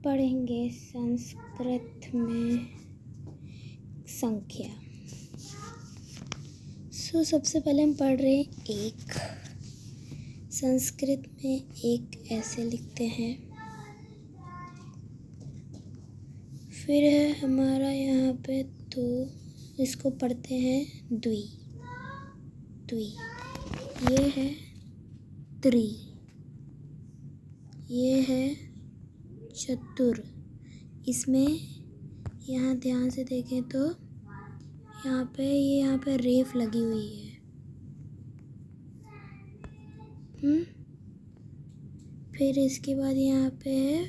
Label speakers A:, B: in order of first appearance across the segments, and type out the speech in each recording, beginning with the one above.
A: पढ़ेंगे संस्कृत में संख्या। सबसे पहले हम पढ़ रहे हैं एक। संस्कृत में एक ऐसे लिखते हैं। फिर है हमारा यहाँ पे दो, इसको पढ़ते हैं द्वि। ये है त्रि, ये है चतुर। इसमें यहाँ ध्यान से देखें तो यहाँ पे रेफ लगी हुई है। फिर इसके बाद यहाँ पे है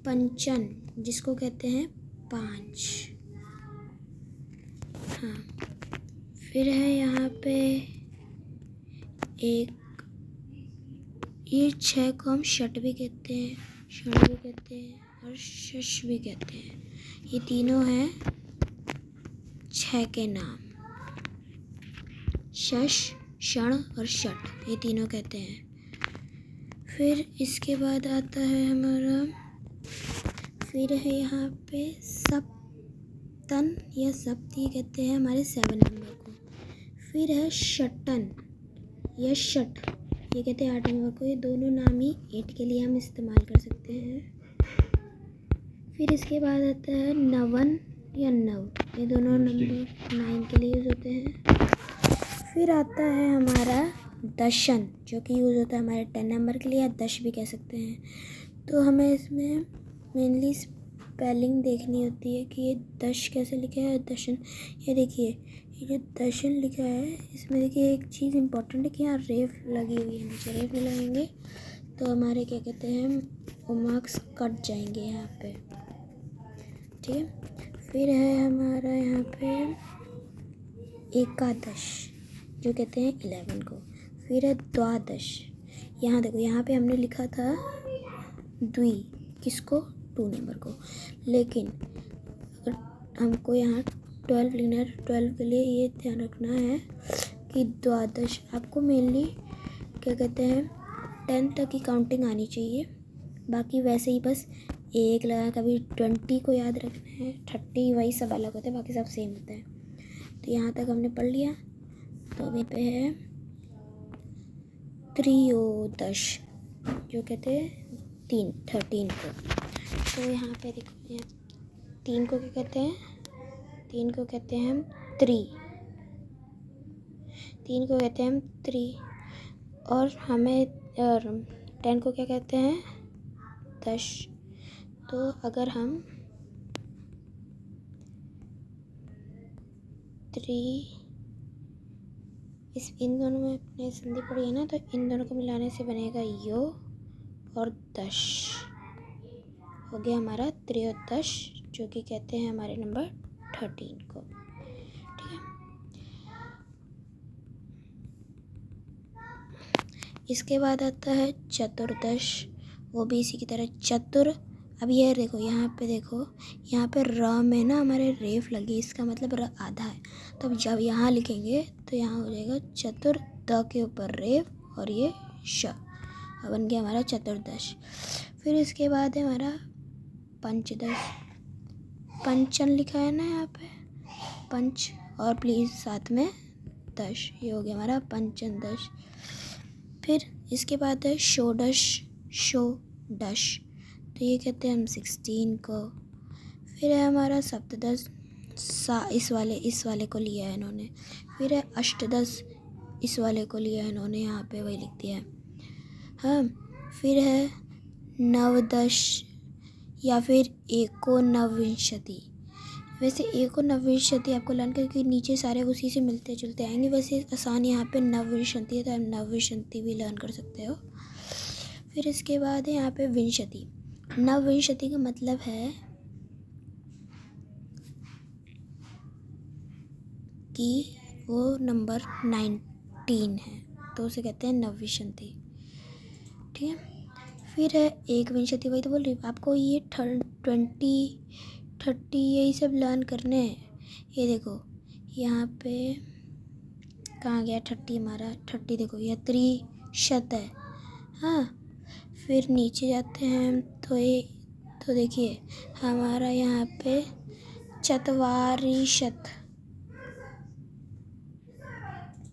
A: पंचन, जिसको कहते हैं पाँच। हाँ, फिर है यहाँ पे एक, ये छः को हम षट भी कहते हैं, क्षण भी कहते हैं और शश भी कहते हैं। ये तीनों हैं छः के नाम, शश, क्षण और षट, ये तीनों कहते हैं। फिर इसके बाद आता है हमारा, फिर है यहाँ पे सप्तन या सप्ती कहते हैं हमारे 7 नंबर को। फिर है षटन या षट, ये कहते हैं 8 नंबर को। ये दोनों नाम ही 8 के लिए हम इस्तेमाल कर सकते हैं। फिर इसके बाद आता है नवन या नव, ये दोनों नंबर 9 के लिए यूज़ होते हैं। फिर आता है हमारा दशन, जो कि यूज़ होता है हमारे 10 नंबर के लिए, या दश भी कह सकते हैं। तो हमें इसमें मेनली स्पेलिंग देखनी होती है कि ये दश कैसे लिखा है, दशन। ये देखिए, ये जो दशन लिखा है इसमें देखिए एक चीज़ इम्पोर्टेंट है कि यहाँ रेफ लगी हुई है। नीचे रेफ नहीं लगाएंगे तो हमारे क्या कहते हैं मार्क्स कट जाएंगे यहाँ पे, ठीक है। फिर है हमारा यहाँ पे एकादश, जो कहते हैं 11 को। फिर है द्वादश, यहाँ देखो, यहाँ पे हमने लिखा था द्वि, किसको, 2 नंबर को। लेकिन अगर हमको यहाँ 12 लिखना है, 12 के लिए ये ध्यान रखना है कि द्वादश आपको मेनली क्या कहते हैं 10 तक की काउंटिंग आनी चाहिए। बाकी वैसे ही बस एक लगा, कभी 20 को याद रखना है, 30 वही सब अलग होते हैं, बाकी सब सेम होता है। तो यहाँ तक हमने पढ़ लिया। तो अभी पे है त्रयोदश, जो कहते हैं 13 को। तो यहाँ पे देखो, यहाँ 3 को क्या कहते हैं, 3 को कहते हैं हम त्रि, 3 को कहते हैं हम त्रि। और हमें 10 को क्या कहते हैं, दश। तो अगर हम इन दोनों में अपने संधि पढ़ी है ना, तो इन दोनों को मिलाने से बनेगा यो और दश, हो गया हमारा त्रयोदश, जो कि कहते हैं हमारे नंबर 13 को, ठीक है। इसके बाद आता है चतुर्दश, वो भी इसी की तरह चतुर। अब ये देखो, यहाँ पे देखो, यहाँ पे र में ना हमारे रेफ लगी, इसका मतलब र आधा है। तो अब जब यहाँ लिखेंगे तो यहाँ हो जाएगा चतुर, द के ऊपर रेफ और ये श, बन गया हमारा चतुर्दश। फिर इसके बाद है हमारा पंचदश, पंचन लिखा है ना यहाँ पे, पंच और प्लीज़ साथ में दश, ये हो गया हमारा पंचन दश। फिर इसके बाद है षोडश, षोडश, तो ये कहते हैं हम 16 को। फिर है हमारा सप्तदश, इस वाले को लिया है इन्होंने। फिर है अष्टदश, इस वाले को लिया है इन्होंने, यहाँ पे वही लिख दिया है। हाँ, फिर है नवदश या फिर एकोनविंशति। वैसे एकोनविंशति आपको लर्न करके नीचे सारे उसी से मिलते जुलते आएंगे। वैसे आसान यहाँ पे नवविंशति है, तो आप नवविंशति भी लर्न कर सकते हो। फिर इसके बाद है यहाँ पे विंशति। नवविंशति का मतलब है कि वो नंबर 19 है, तो उसे कहते हैं नवविंशति, ठीक है। फिर है एक विंशति, वही तो बोल रही हूँ आपको, ये 30 यही सब लर्न करने हैं। ये देखो यहाँ पे कहाँ गया 30 हमारा, 30 देखो, यह त्रिशत है। हाँ, फिर नीचे जाते हैं तो ये तो देखिए हमारा यहाँ पे चत्वारिशत